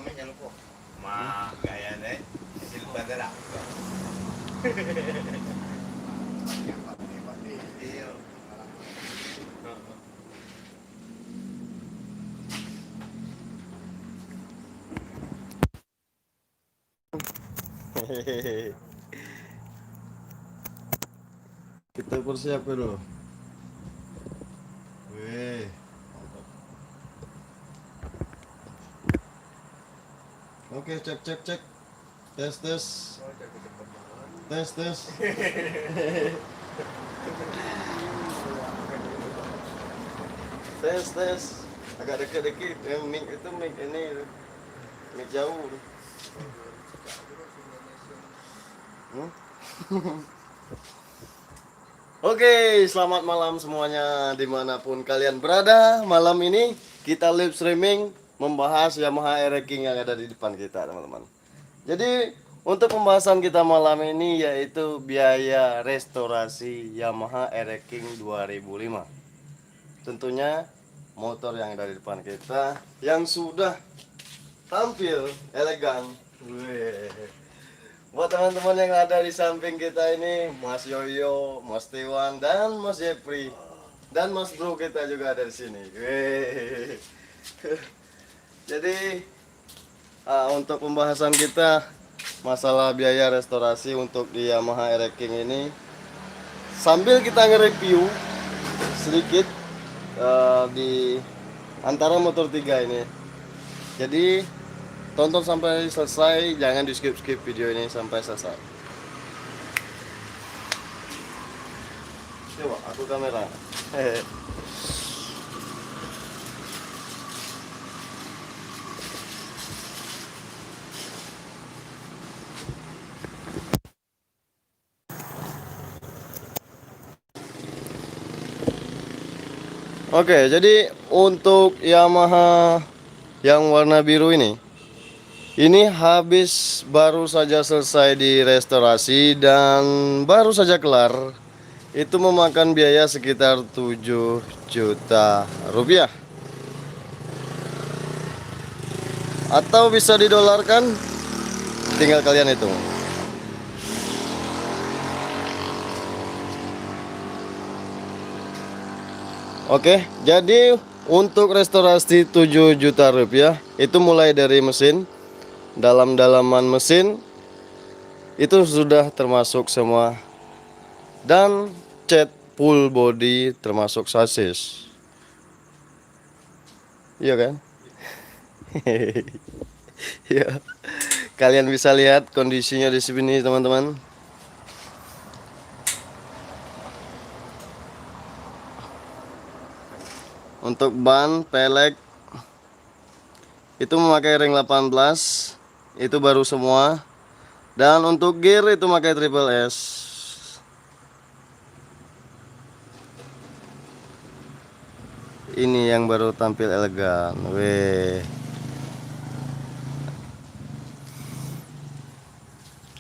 namanya lupa. Mah gayanya silpa dera. Iya. Kita persiapkan dulu. Wih, oke, cek cek cek. Tes tes. Tes tes. Tes tes. Agak dekat-dekat. Mic itu mic ini. Mic jauh. Oke, selamat malam semuanya dimanapun kalian berada. Malam ini kita live streaming membahas Yamaha Air King yang ada di depan kita, teman-teman. Jadi untuk pembahasan kita malam ini yaitu biaya restorasi Yamaha Air King 2005. Tentunya motor yang ada di depan kita yang sudah tampil elegan. Wih. Buat teman-teman yang ada di samping kita ini, Mas Yoyo, Mas Tiwan, dan Mas Jepri, dan Mas Bro kita juga ada di sini. Wih. Jadi untuk pembahasan kita masalah biaya restorasi untuk di Yamaha Air King ini, sambil kita nge-review sedikit di antara motor 3 ini. Jadi tonton sampai selesai, jangan di skip video ini sampai selesai. Coba aku kamera. Oke, jadi untuk Yamaha yang warna biru ini habis baru saja selesai direstorasi dan baru saja kelar. Itu memakan biaya sekitar 7 juta rupiah. Atau bisa didolarkan, tinggal kalian hitung. Oke, jadi untuk restorasi 7 juta rupiah itu mulai dari mesin, dalam-dalaman mesin itu sudah termasuk semua, dan cat full body termasuk sasis. Iya kan? Ya, kalian bisa lihat kondisinya di sini, teman-teman. Untuk ban pelek itu memakai ring 18, itu baru semua. Dan untuk gear itu memakai triple S. Ini yang baru tampil elegan. Weh.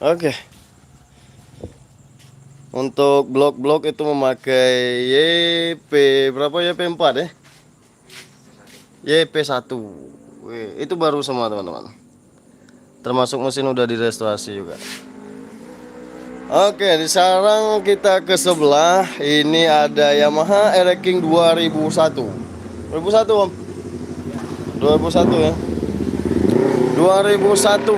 Oke. Untuk blok-blok itu memakai YP berapa, YP 4 ya? YP1. Wih, itu baru semua, teman-teman. Termasuk mesin udah direstorasi juga. Oke, sekarang kita ke sebelah. Ini ada Yamaha Air King 2001. 2001, Om. 2001 ya. 2001.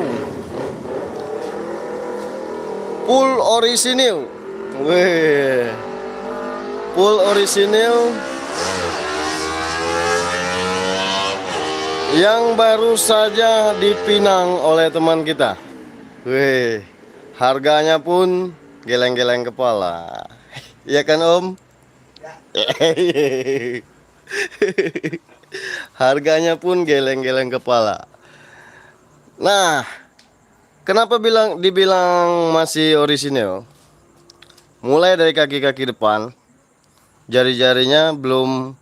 Full orisinil. Wih. Full orisinil yang baru saja dipinang oleh teman kita. Wih, harganya pun geleng-geleng kepala. Iya kan, Om? Harganya pun geleng-geleng kepala. Nah, kenapa dibilang masih orisinil? Mulai dari kaki-kaki depan, jari-jarinya belum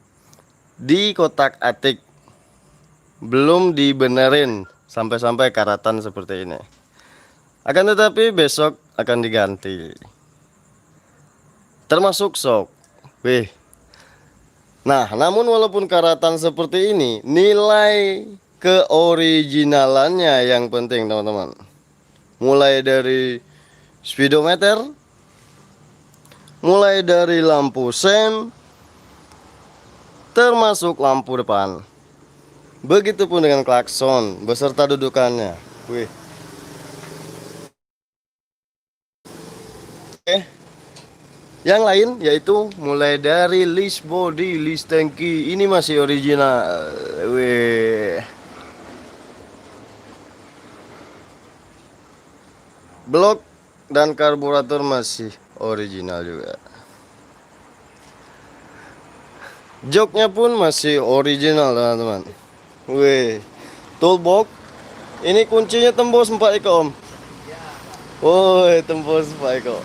dikotak-atik, belum dibenerin sampai-sampai karatan seperti ini. Akan tetapi besok akan diganti. Termasuk sok. Wih. Nah, namun walaupun karatan seperti ini, nilai keoriginalannya yang penting teman-teman. Mulai dari speedometer, mulai dari lampu sen, termasuk lampu depan. Begitupun dengan klakson beserta dudukannya. Wih. Oke. Yang lain yaitu mulai dari list body, list tangki, ini masih original. Wih. Blok dan karburator masih original juga. Joknya pun masih original teman-teman. Wih. Toolbox. Ini kuncinya tembus 4 eko om. Woi, tembus 4 eko.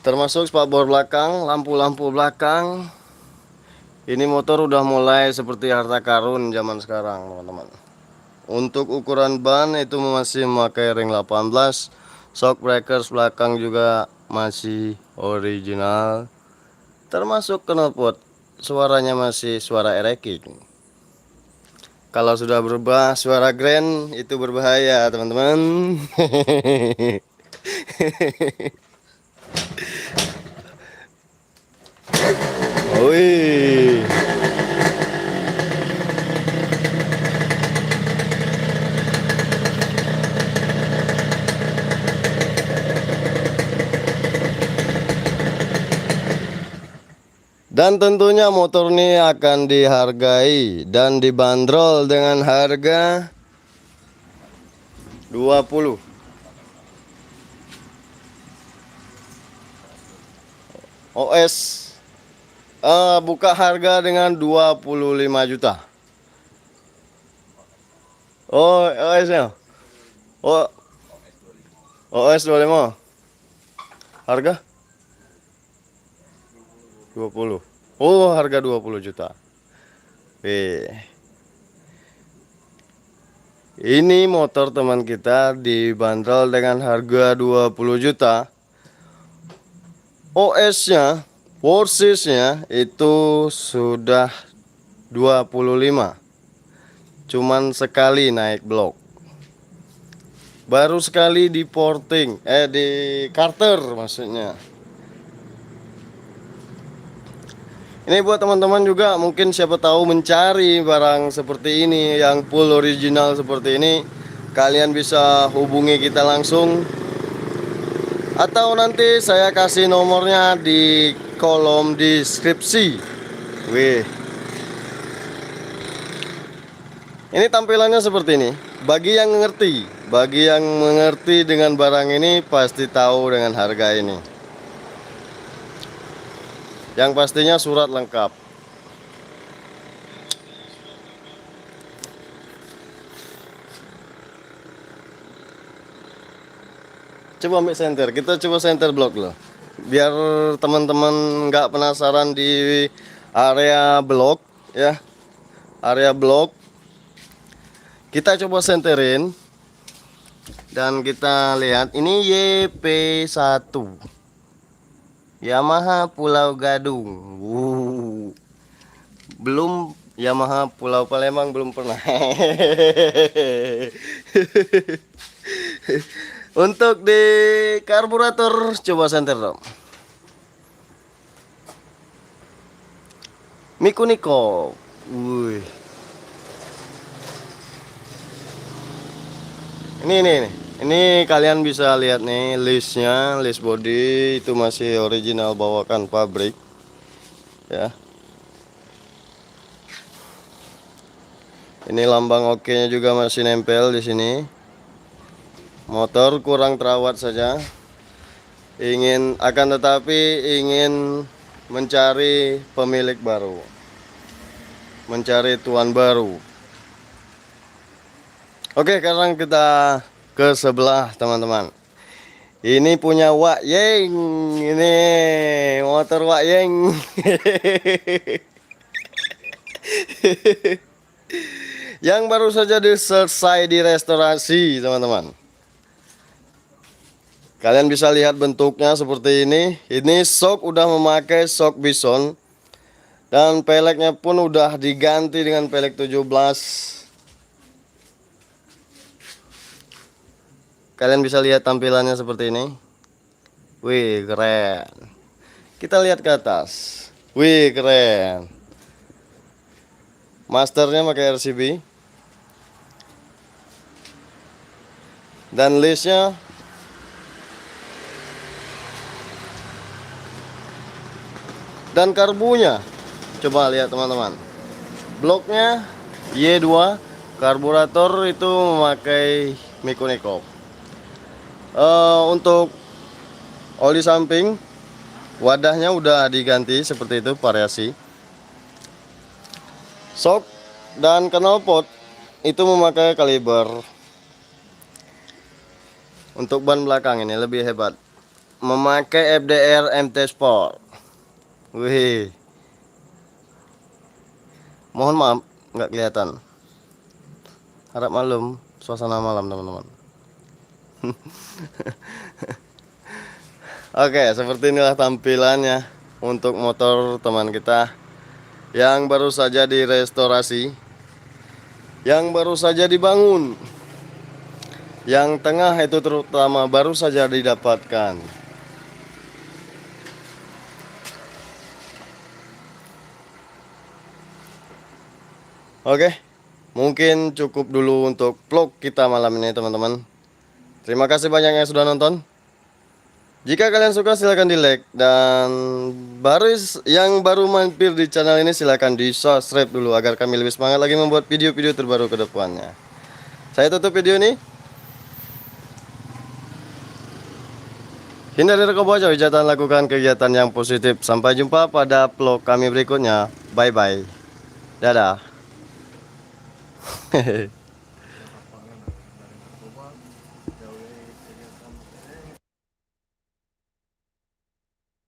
Termasuk spakbor belakang, lampu-lampu belakang. Ini motor udah mulai seperti harta karun zaman sekarang teman-teman. Untuk ukuran ban itu masih memakai ring 18. Shock breakers belakang juga masih original. Termasuk knalpot, suaranya masih suara ereking. Kalau sudah berubah suara grand itu berbahaya teman-teman. Wih. Dan tentunya motor ini akan dihargai dan dibanderol dengan harga 20. OS buka harga dengan 25 juta. Oh, OS-nya. Oh, OS 25. Harga 20. Oh, harga 20 juta. Ini motor teman kita dibanderol dengan harga 20 juta. OS-nya, Porsche-nya itu sudah 25. Cuman sekali naik blok. Baru sekali di porting, di karter maksudnya. Ini buat teman-teman juga mungkin siapa tahu mencari barang seperti ini yang full original seperti ini, kalian bisa hubungi kita langsung atau nanti saya kasih nomornya di kolom deskripsi. Wih. Ini tampilannya seperti ini. Bagi yang mengerti dengan barang ini pasti tahu dengan harga ini. Yang pastinya surat lengkap. Coba ambil senter, kita coba senter blok loh. Biar teman-teman nggak penasaran di area blok ya. Area blok. Kita coba senterin. Dan kita lihat ini YP1. Yamaha Pulau Gadung. Belum Yamaha Pulau Palembang belum pernah. Untuk di karburator coba senter dong. Mikuniko. Wih. Ini kalian bisa lihat nih listnya, list body itu masih original bawakan pabrik ya. Ini lambang oke-nya juga masih nempel di sini. Motor kurang terawat saja. Akan tetapi ingin mencari pemilik baru, mencari tuan baru. Oke, sekarang kita ke sebelah teman-teman. Ini punya Wak Yeng. Ini motor Wak Yeng. Yang baru saja selesai direstorasi teman-teman. Kalian bisa lihat bentuknya seperti ini. Ini shock udah memakai shock Bison. Dan peleknya pun udah diganti dengan pelek 17. Kalian bisa lihat tampilannya seperti ini. Wih, keren. Kita lihat ke atas. Wih, keren. Masternya pakai RCB. Dan listnya dan karbunya. Coba lihat teman-teman. Bloknya Y2, karburator itu memakai Mikonikov. Untuk oli samping, wadahnya udah diganti seperti itu, variasi. Shock dan knalpot itu memakai kaliber. Untuk ban belakang ini lebih hebat, memakai FDR MT Sport. Wih, mohon maaf nggak kelihatan. Harap maklum, suasana malam teman-teman. Oke, seperti inilah tampilannya untuk motor teman kita yang baru saja direstorasi, yang baru saja dibangun, yang tengah itu terutama baru saja didapatkan. Oke, mungkin cukup dulu untuk vlog kita malam ini teman-teman. Terima kasih banyak yang sudah nonton. Jika kalian suka silahkan di like, dan yang baru mampir di channel ini silahkan di subscribe dulu agar kami lebih semangat lagi membuat video-video terbaru ke depannya. Saya tutup video ini. Hindari rekobot, wijatan, lakukan kegiatan yang positif. Sampai jumpa pada vlog kami berikutnya. Bye bye. Dadah. Hehehe.